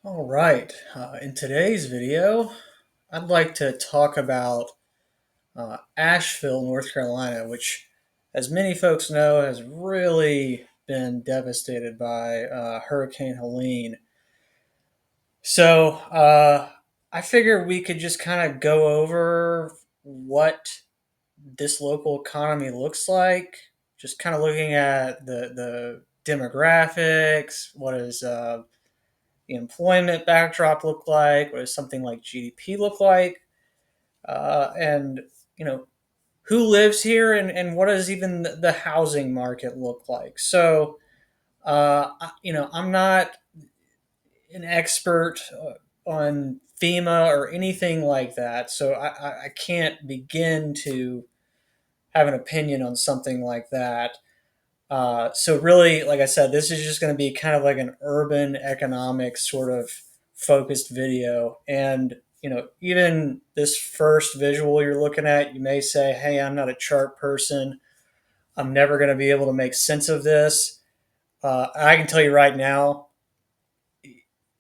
All right. In today's video, I'd like to talk about Asheville, North Carolina, which, as many folks know, has really been devastated by Hurricane Helene. So I figured we could just kind of go over what this local economy looks like, just kind of looking at the demographics, what is the employment backdrop look like? What does something like GDP look like? And you know, who lives here, and what does even the housing market look like? I'm not an expert on FEMA or anything like that, so I can't begin to have an opinion on something like that. So really, like I said, this is just going to be kind of like an urban economics sort of focused video. And even this first visual you're looking at, you may say, "Hey, I'm not a chart person. I'm never going to be able to make sense of this." I can tell you right now,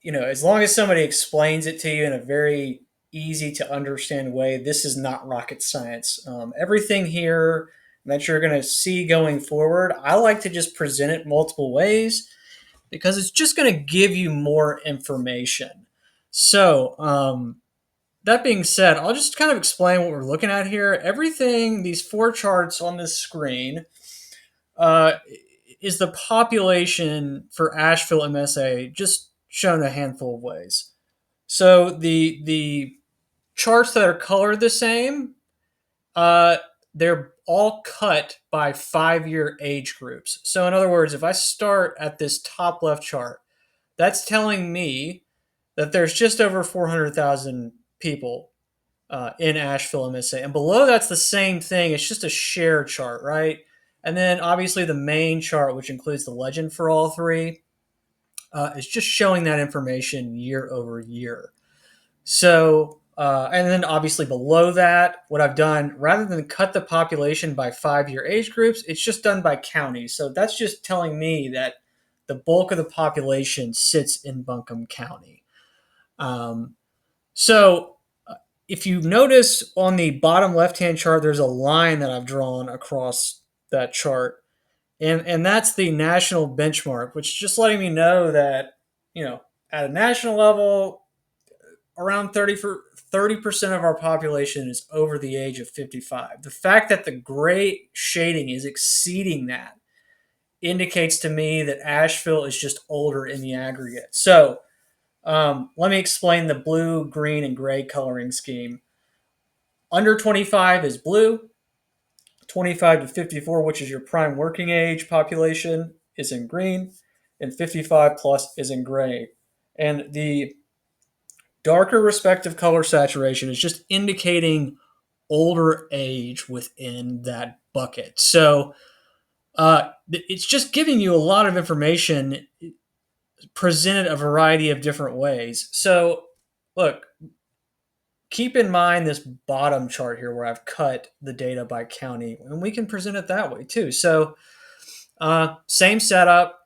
as long as somebody explains it to you in a very easy to understand way, this is not rocket science. Everything here that you're going to see going forward, I like to just present it multiple ways because it's just going to give you more information. So that being said, I'll just kind of explain what we're looking at here. Everything, these four charts on this screen, uh, is the population for Asheville MSA, just shown a handful of ways. So the charts that are colored the same, uh, they're all cut by 5 year age groups. So in other words, if I start at this top left chart, that's telling me that there's just over 400,000 people in Asheville MSA. And below that's the same thing. It's just a share chart, right? And then obviously the main chart, which includes the legend for all three, is just showing that information year over year. And then obviously below that, what I've done, rather than cut the population by 5 year age groups, it's just done by county. So that's just telling me that the bulk of the population sits in Buncombe County. Um, so if you notice on the bottom left hand chart, there's a line that I've drawn across that chart. And that's the national benchmark, which is just letting me know that, at a national level, around 30% of our population is over the age of 55. The fact that the gray shading is exceeding that indicates to me that Asheville is just older in the aggregate. So let me explain the blue, green, and gray coloring scheme. Under 25 is blue. 25 to 54, which is your prime working age population, is in green, and 55 plus is in gray. And the darker respective color saturation is just indicating older age within that bucket. So it's just giving you a lot of information presented a variety of different ways. So, look, keep in mind this bottom chart here where I've cut the data by county, and we can present it that way too. So same setup.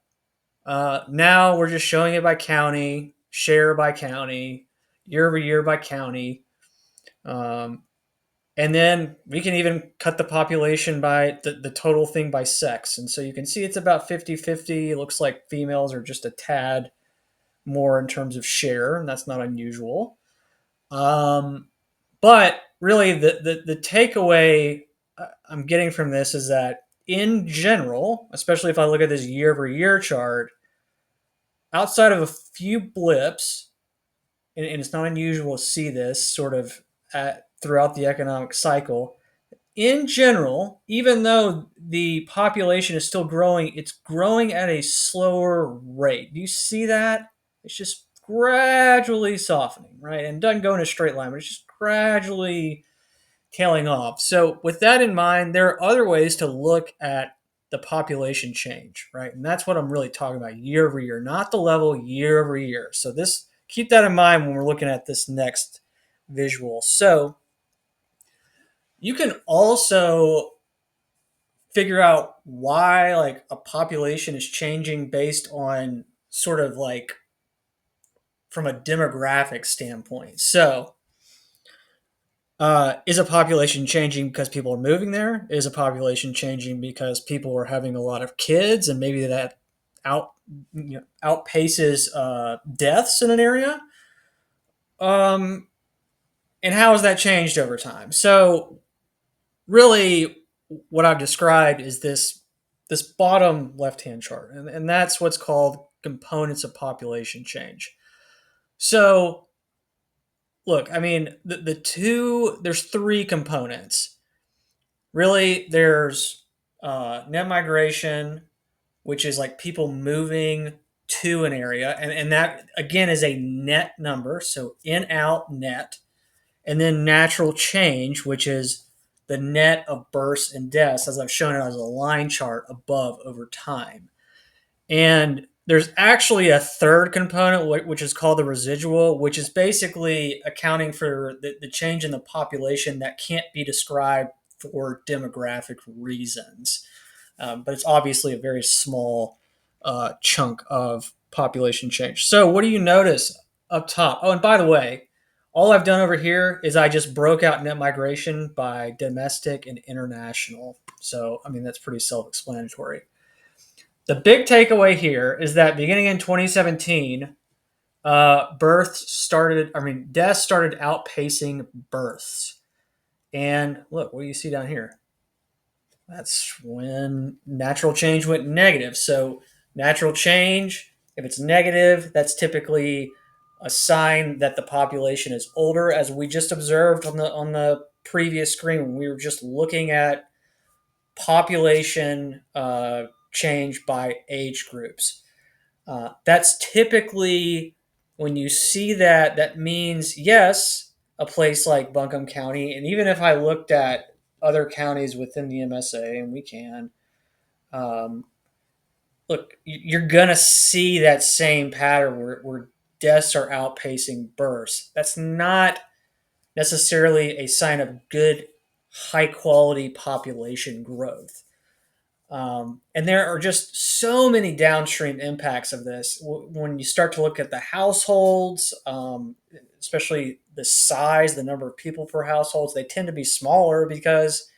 Now we're just showing it by county, share by county, year over year by county. Um, and then we can even cut the population by the total thing by sex. And so you can see it's about 50-50. It looks like females are just a tad more in terms of share, and that's not unusual. Um, but really, the takeaway I'm getting from this is that in general, especially if I look at this year over year chart, outside of a few blips, and it's not unusual to see this sort of throughout the economic cycle, in general, even though the population is still growing, it's growing at a slower rate. Do you see that? It's just gradually softening, right? And it doesn't go in a straight line, but it's just gradually tailing off. So, with that in mind, there are other ways to look at the population change, right? And that's what I'm really talking about year over year, not the level year over year. So, this keep that in mind when we're looking at this next visual. So, you can also figure out why like a population is changing based on sort of like from a demographic standpoint. So, is a population changing because people are moving there? Is a population changing because people are having a lot of kids, and maybe that out outpaces deaths in an area? Um, and how has that changed over time? So, really, what I've described is this bottom left hand chart, and that's what's called components of population change. So, look, I mean, there's three components. Really, there's net migration, which is like people moving to an area, and that again is a net number, so in out net, and then natural change, which is the net of births and deaths, as I've shown it as a line chart above over time. And there's actually a third component, which is called the residual, which is basically accounting for the change in the population that can't be described for demographic reasons. But it's obviously a very small chunk of population change. So, what do you notice up top? Oh, and by the way, all I've done over here is I just broke out net migration by domestic and international. So, I mean, that's pretty self explanatory. The big takeaway here is that beginning in 2017, deaths started outpacing births. And look, what do you see down here? That's when natural change went negative. So, natural change, if it's negative, that's typically a sign that the population is older, as we just observed on the previous screen when we were just looking at population change by age groups. That's typically when you see that, that means yes, a place like Buncombe County, and even if I looked at other counties within the MSA, and we can, um, look, you're gonna see that same pattern where deaths are outpacing births. That's not necessarily a sign of good, high quality population growth. And there are just so many downstream impacts of this. When you start to look at the households, especially the size, the number of people per households, they tend to be smaller because,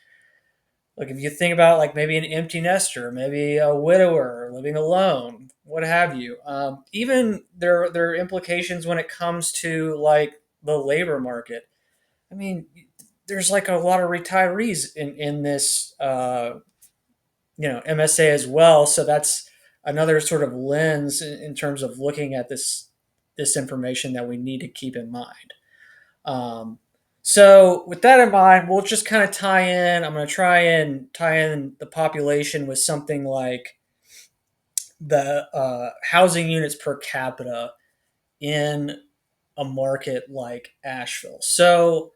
like, if you think about like maybe an empty nester, maybe a widower living alone, what have you. Even there are implications when it comes to like the labor market. I mean, there's like a lot of retirees in this MSA as well. So that's another sort of lens in terms of looking at this information that we need to keep in mind. Um, so with that in mind, we'll just kind of tie in. I'm going to try and tie in the population with something like the housing units per capita in a market like Asheville. So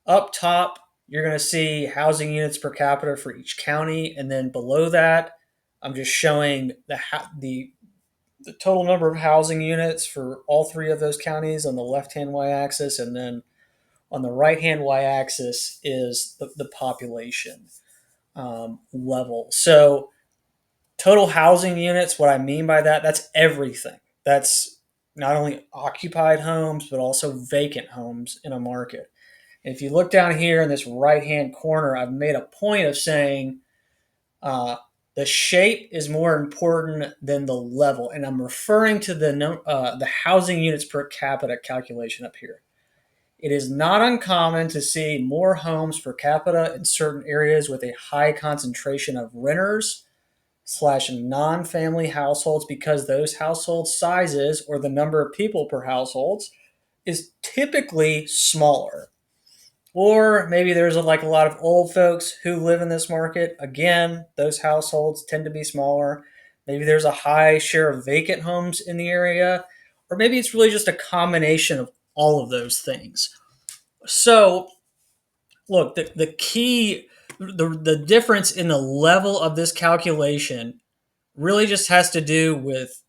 up top, you're going to see housing units per capita for each county, and then below that, I'm just showing the total number of housing units for all three of those counties on the left-hand y-axis, and then on the right-hand y-axis is the population level. So total housing units, what I mean by that, that's everything. That's not only occupied homes, but also vacant homes in a market. If you look down here in this right-hand corner, I've made a point of saying uh, the shape is more important than the level, and I'm referring to the housing units per capita calculation up here. It is not uncommon to see more homes per capita in certain areas with a high concentration of renters slash non-family households because those household sizes or the number of people per households is typically smaller. Or maybe there's like a lot of old folks who live in this market. Again, those households tend to be smaller. Maybe there's a high share of vacant homes in the area. Or maybe it's really just a combination of all of those things. So, look, the key, the difference in the level of this calculation really just has to do with,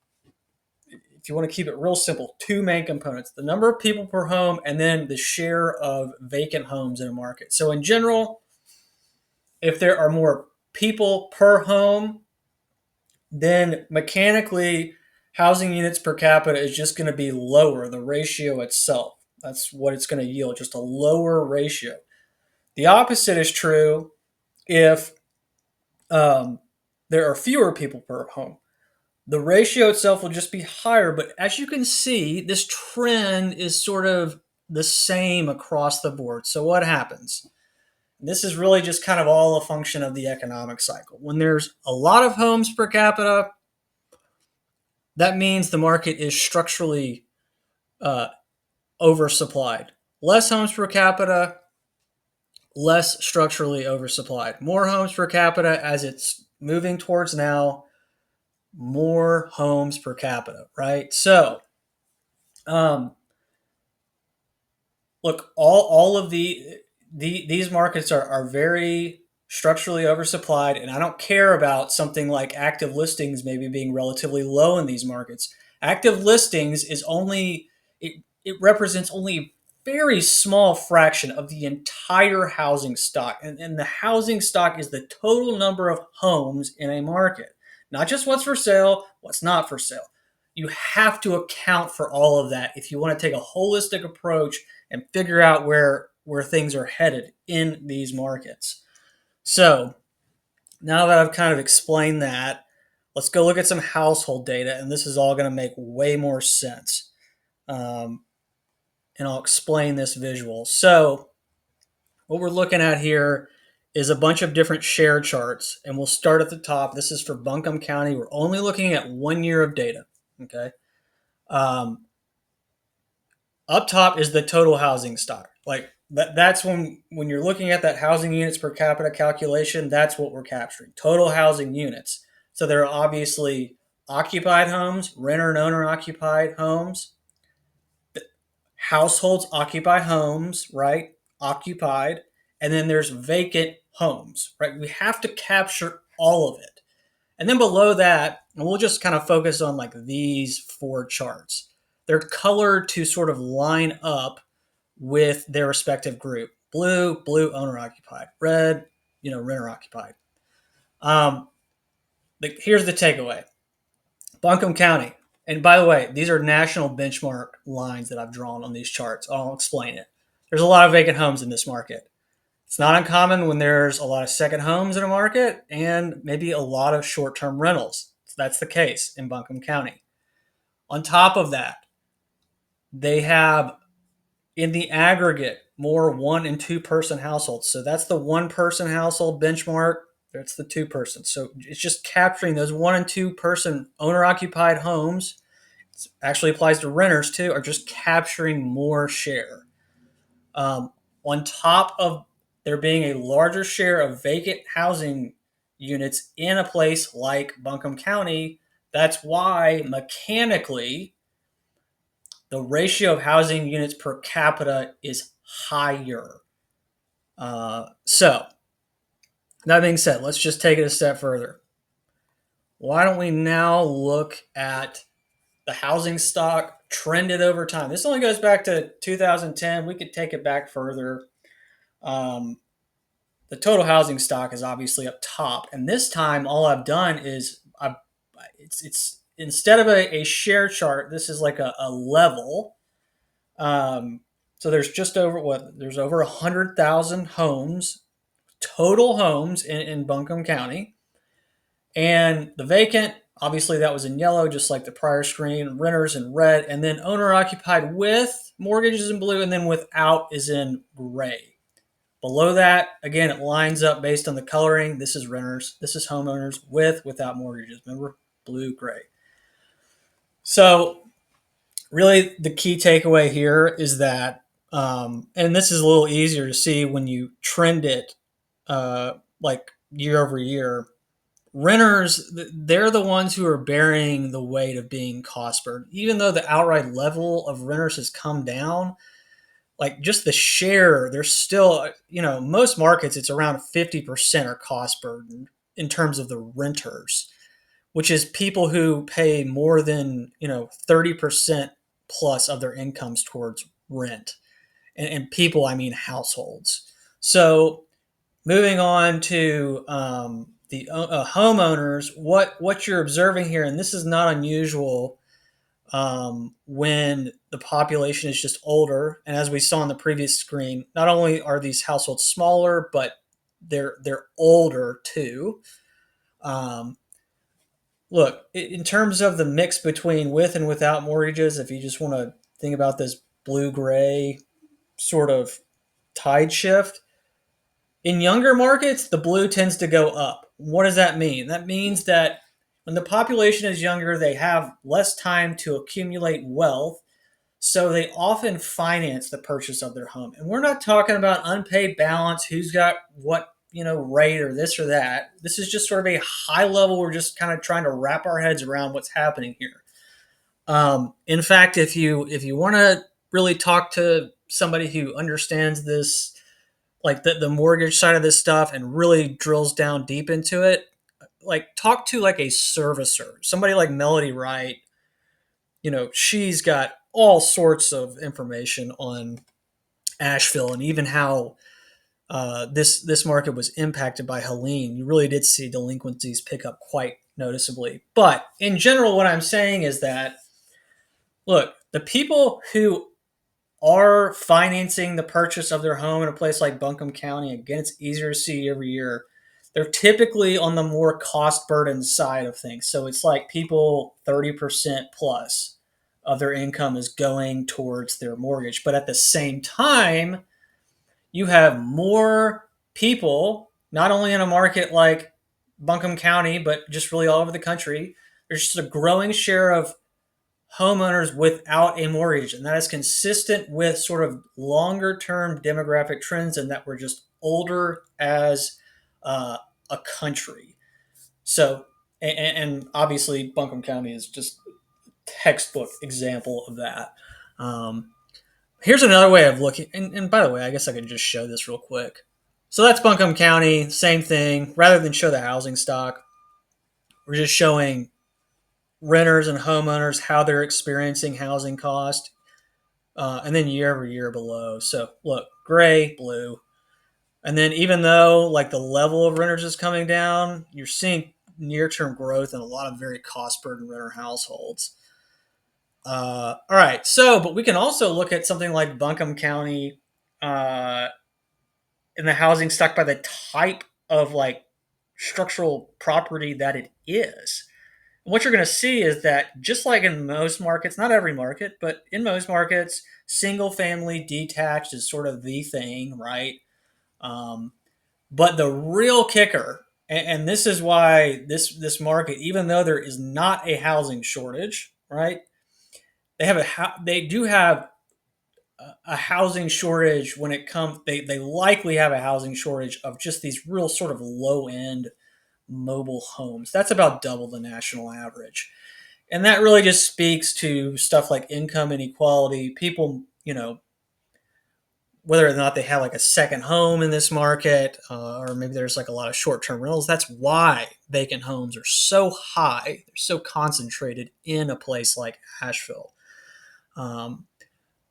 if you want to keep it real simple, two main components: the number of people per home and then the share of vacant homes in a market. So, in general, if there are more people per home, then mechanically housing units per capita is just going to be lower, the ratio itself. That's what it's going to yield, just a lower ratio. The opposite is true if um, there are fewer people per home. The ratio itself will just be higher, but as you can see, this trend is sort of the same across the board. So what happens? This is really just kind of all a function of the economic cycle. When there's a lot of homes per capita, that means the market is structurally uh, oversupplied. Less homes per capita, less structurally oversupplied. More homes per capita as it's moving towards now, more homes per capita, right? So, um, look, all of these markets are very structurally oversupplied, and I don't care about something like active listings maybe being relatively low in these markets. Active listings is only it represents only a very small fraction of the entire housing stock, and the housing stock is the total number of homes in a market, not just what's for sale, what's not for sale. You have to account for all of that if you want to take a holistic approach and figure out where things are headed in these markets. So now that I've kind of explained that, let's go look at some household data, and this is all going to make way more sense. Um, and I'll explain this visual. So what we're looking at here is a bunch of different share charts, and we'll start at the top. This is for Buncombe County. We're only looking at 1 year of data. Okay. Um, Up top is the total housing stock. Like that's when you're looking at that housing units per capita calculation, that's what we're capturing. Total housing units. So there are obviously occupied homes, renter and owner occupied homes, households occupy homes, right? Occupied. And then there's vacant homes, right? We have to capture all of it. And then below that, and we'll just kind of focus on like these four charts. They're colored to sort of line up with their respective group. Blue, owner occupied. Red, renter occupied. Um, Here's the takeaway. Buncombe County, and by the way, these are national benchmark lines that I've drawn on these charts. I'll explain it. There's a lot of vacant homes in this market. It's not uncommon when there's a lot of second homes in a market and maybe a lot of short-term rentals. So that's the case in Buncombe County. On top of that, they have in the aggregate more 1 and 2 person households. So that's the 1 person household benchmark. That's the 2 person. So it's just capturing those 1 and 2 person owner occupied homes. It actually applies to renters too, are just capturing more share. Um, on top of there being a larger share of vacant housing units in a place like Buncombe County, that's why mechanically the ratio of housing units per capita is higher. So, that being said, let's just take it a step further. Why don't we now look at the housing stock trended over time? This only goes back to 2010. We could take it back further. Um, the total housing stock is obviously up top, and this time all I've done is it's instead of a share chart, this is like a level. So there's just over there's over 100,000 homes, total homes in Buncombe County, and the vacant, obviously that was in yellow, just like the prior screen. Renters in red, and then owner occupied with mortgages in blue, and then without is in gray. Below that, again, it lines up based on the coloring. This is renters. This is homeowners without mortgages. Remember, blue, gray. So really the key takeaway here is that, and this is a little easier to see when you trend it like year over year, renters, they're the ones who are bearing the weight of being cost burden. Even though the outright level of renters has come down, like just the share, there's still, most markets, it's around 50% are cost burden in terms of the renters, which is people who pay more than 30% plus of their incomes towards rent. And people, I mean households. So moving on to the homeowners, what you're observing here, and this is not unusual when the population is just older. And as we saw on the previous screen, not only are these households smaller, but they're older too. Um, Look, in terms of the mix between with and without mortgages, if you just want to think about this blue gray sort of tide shift, in younger markets, the blue tends to go up. What does that mean? That means that when the population is younger, they have less time to accumulate wealth. So they often finance the purchase of their home. And we're not talking about unpaid balance, who's got what, rate or this or that. This is just sort of a high level. We're just kind of trying to wrap our heads around what's happening here. In fact, if you want to really talk to somebody who understands this, like the mortgage side of this stuff, and really drills down deep into it, like talk to like a servicer, somebody like Melody Wright. She's got all sorts of information on Asheville and even how this market was impacted by Helene. You really did see delinquencies pick up quite noticeably. But in general, what I'm saying is that, look, the people who are financing the purchase of their home in a place like Buncombe County, again, it's easier to see every year. They're typically on the more cost burden side of things. So it's like people 30% plus of their income is going towards their mortgage. But at the same time, you have more people, not only in a market like Buncombe County, but just really all over the country. There's just a growing share of homeowners without a mortgage. And that is consistent with sort of longer term demographic trends, and that we're just older as uh, a country. So, and obviously, Buncombe County is just a textbook example of that. Um, Here's another way of looking, and by the way, I guess I could just show this real quick. So that's Buncombe County, same thing. Rather than show the housing stock, we're just showing renters and homeowners how they're experiencing housing cost, and then year over year below. So look, gray, blue, and then even though like the level of renters is coming down, you're seeing near-term growth in a lot of very cost-burdened renter households. All right, so but we can also look at something like Buncombe County uh, in the housing stock by the type of like structural property that it is. And what you're going to see is that just like in most markets, not every market, but in most markets, single family detached is sort of the thing, right? Um, but the real kicker, and this is why this market, even though there is not a housing shortage, right? They do have a housing shortage when it comes. They likely have a housing shortage of just these real sort of low end mobile homes. That's about double the national average. And that really just speaks to stuff like income inequality. People, whether or not they have like a second home in this market, or maybe there's like a lot of short term rentals. That's why vacant homes are so high. They're so concentrated in a place like Asheville. Um,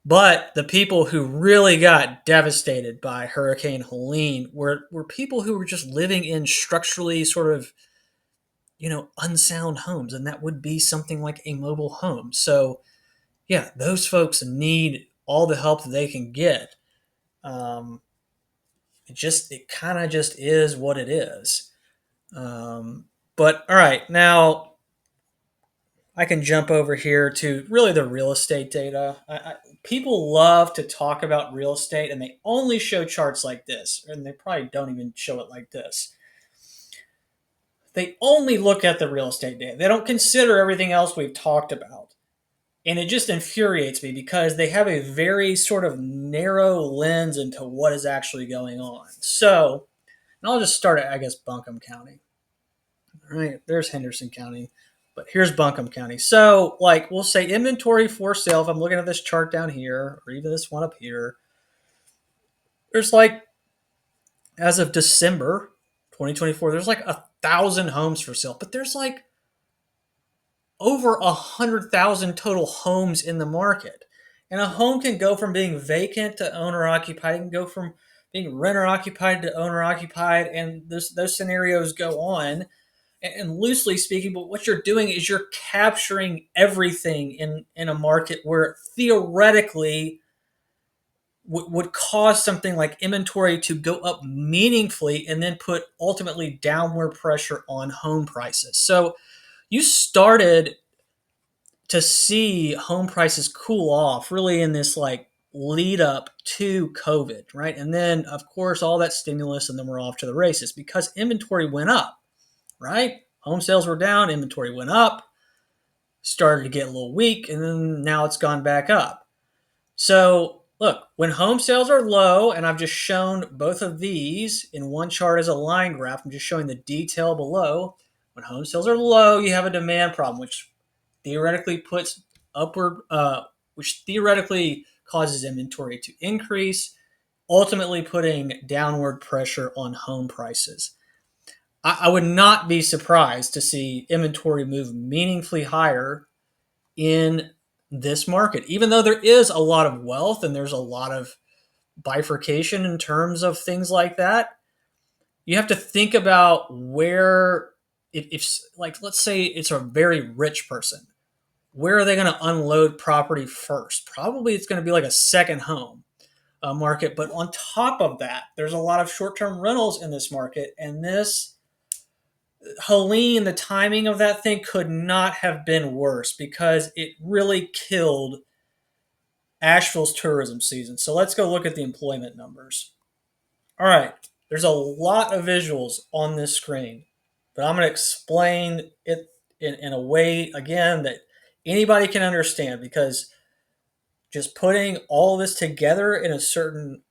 but the people who really got devastated by Hurricane Helene were people who were just living in structurally sort of, unsound homes. And that would be something like a mobile home. So, yeah, those folks need all the help that they can get. Um, it kind of just is what it is. But all right, now I can jump over here to really the real estate data. People love to talk about real estate, and they only show charts like this, and they probably don't even show it like this. They only look at the real estate data. They don't consider everything else we've talked about. And it just infuriates me because they have a very sort of narrow lens into what is actually going on. So, and I'll just start at, I guess, Buncombe County. All right, there's Henderson County, but here's Buncombe County. So, like, we'll say inventory for sale. If I'm looking at this chart down here, or even this one up here, there's like, as of December 2024, there's like 1,000 homes for sale, but there's like over 100,000 total homes in the market. And a home can go from being vacant to owner occupied. It can go from being renter occupied to owner occupied, and those scenarios go on. And loosely speaking, but what you're doing is you're capturing everything in a market where theoretically would cause something like inventory to go up meaningfully and then put ultimately downward pressure on home prices. So you started to see home prices cool off really in this like lead up to COVID, right? And then, of course, all that stimulus, and then we're off to the races because inventory went up, right? Home sales were down, inventory went up, started to get a little weak, and then now it's gone back up. So, look, when home sales are low, and I've just shown both of these in one chart as a line graph, I'm just showing the detail below. When home sales are low, you have a demand problem, which theoretically puts upward, which theoretically causes inventory to increase, ultimately putting downward pressure on home prices. I would not be surprised to see inventory move meaningfully higher in this market, even though there is a lot of wealth and there's a lot of bifurcation in terms of things like that. You have to think about where, if like, let's say it's a very rich person, where are they going to unload property first? Probably it's going to be like a second home market. But on top of that, there's a lot of short term rentals in this market. And this, Helene, the timing of that thing could not have been worse because it really killed Asheville's tourism season. So let's go look at the employment numbers. All right, there's a lot of visuals on this screen, but I'm going to explain it in a way, again, that anybody can understand because just putting all this together in a certain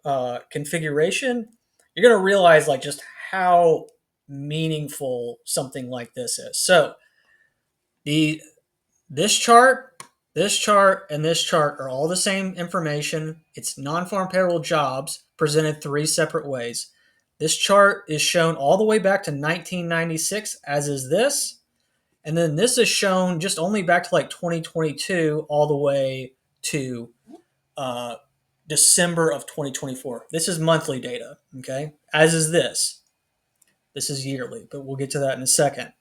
configuration, you're going to realize like just how meaningful something like this is. So the this chart, this chart, and this chart are all the same information. It's non-farm payroll jobs presented three separate ways. This chart is shown all the way back to 1996, as is this. And then this is shown just only back to like 2022, all the way to uh, December of 2024. This is monthly data, okay? As is this. This is yearly, but we'll get to that in a second.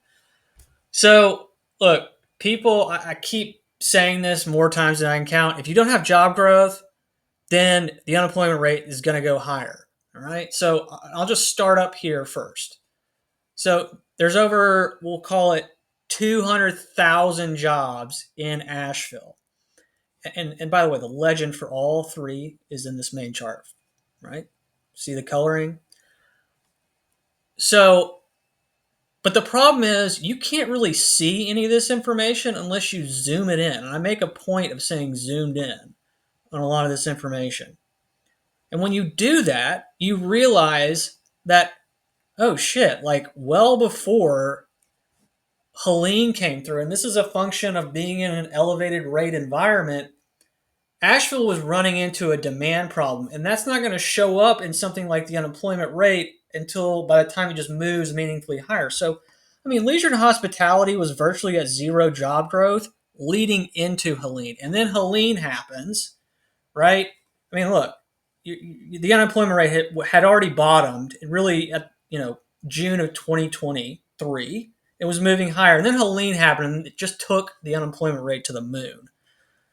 So, look, people, I keep saying this more times than I can count. If you don't have job growth, then the unemployment rate is going to go higher. All right. So, I'll just start up here first. So, there's over, we'll call it 200,000 jobs in Asheville. And by the way, the legend for all three is in this main chart, right? See the coloring? So, but the problem is you can't really see any of this information unless you zoom it in. And I make a point of saying zoomed in on a lot of this information. And when you do that, you realize that, oh shit, like well before Helene came through, and this is a function of being in an elevated rate environment, Asheville was running into a demand problem. And that's not going to show up in something like the unemployment rate until by the time it just moves meaningfully higher. So, I mean, leisure and hospitality was virtually at zero job growth leading into Helene. And then Helene happens, right? I mean, look, the unemployment rate had already bottomed and really at, June of 2023. It was moving higher. And then Helene happened and it just took the unemployment rate to the moon.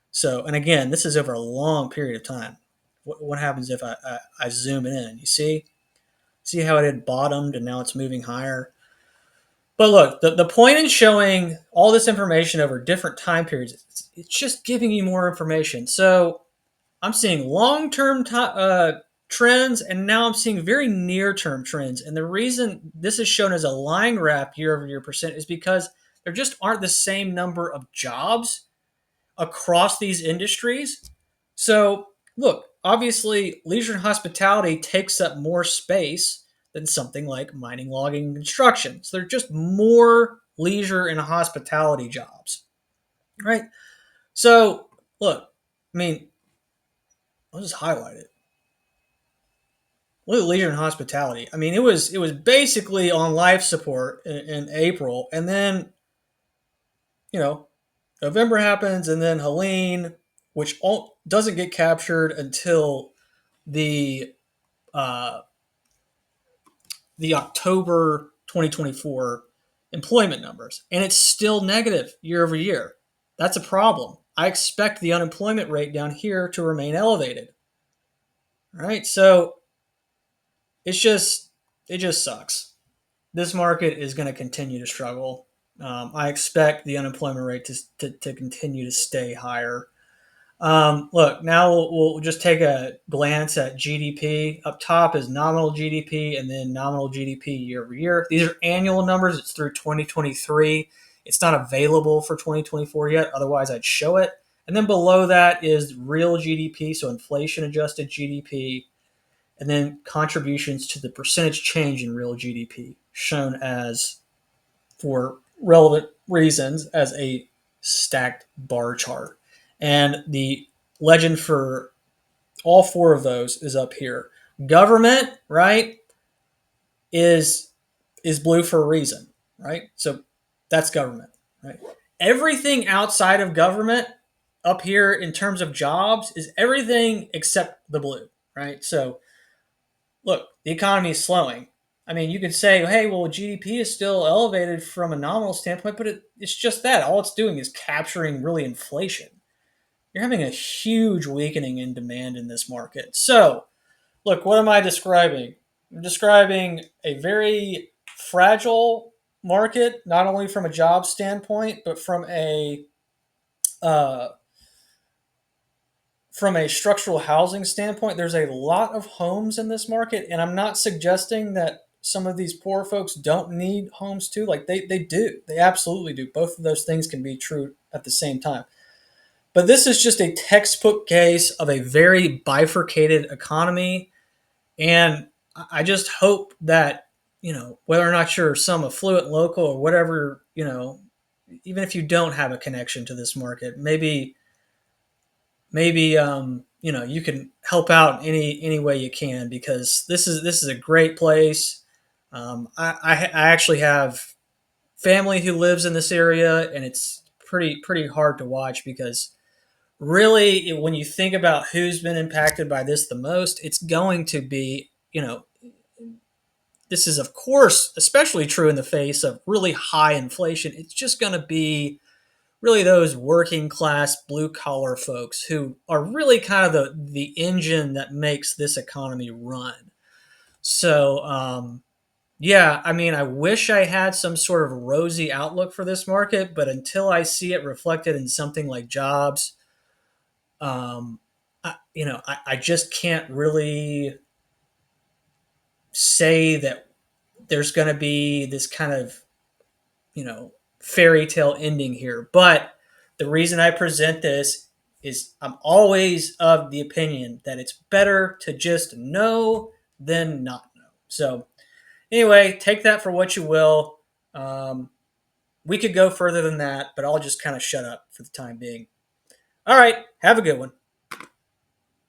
So, and again, this is over a long period of time. What happens if I zoom in? You see how it had bottomed and now it's moving higher? But look, the point in showing all this information over different time periods, it's just giving you more information. So I'm seeing long-term trends, and now I'm seeing very near-term trends. And the reason this is shown as a line graph year-over-year percent is because there just aren't the same number of jobs across these industries. So, look, obviously, leisure and hospitality takes up more space than something like mining, logging, and construction. So, there are just more leisure and hospitality jobs, right? So, look, I mean, I'll just highlight it. Look at leisure and hospitality. I mean, it was basically on life support in April, and then you know November happens, and then Helene, which doesn't get captured until the uh, the October 2024 employment numbers, and it's still negative year over year. That's a problem. I expect the unemployment rate down here to remain elevated. All right, so it's just it just sucks. This market is going to continue to struggle. I expect the unemployment rate to continue to stay higher. Look, now we'll just take a glance at GDP. Up top is nominal GDP and then nominal GDP year over year. These are annual numbers. It's through 2023. It's not available for 2024 yet. Otherwise, I'd show it. And then below that is real GDP, so inflation adjusted GDP, and then contributions to the percentage change in real GDP, shown as, for relevant reasons, as a stacked bar chart. And the legend for all four of those is up here. Government, right, is blue for a reason, right? So that's government, right? Everything outside of government up here in terms of jobs is everything except the blue, right? So look, the economy is slowing. I mean, you could say, hey, well, GDP is still elevated from a nominal standpoint, but it's just that. All it's doing is capturing really inflation. You're having a huge weakening in demand in this market. So, look, what am I describing? I'm describing a very fragile market, not only from a job standpoint, but uh, from a structural housing standpoint. There's a lot of homes in this market, and I'm not suggesting that some of these poor folks don't need homes too. Like they do. They absolutely do. Both of those things can be true at the same time. But this is just a textbook case of a very bifurcated economy. And I just hope that, whether or not you're some affluent local or whatever, even if you don't have a connection to this market, maybe you can help out any way you can, because this is a great place. I actually have family who lives in this area, and it's pretty hard to watch, because really, when you think about who's been impacted by this the most, it's going to be, this is, of course, especially true in the face of really high inflation. It's just going to be really those working class blue collar folks who are really kind of the engine that makes this economy run. So, yeah, I mean, I wish I had some sort of rosy outlook for this market, but until I see it reflected in something like jobs, I just can't really say that there's going to be this kind of, fairy tale ending here. But the reason I present this is I'm always of the opinion that it's better to just know than not know. So, anyway, take that for what you will. We could go further than that, but I'll just kind of shut up for the time being. All right, have a good one.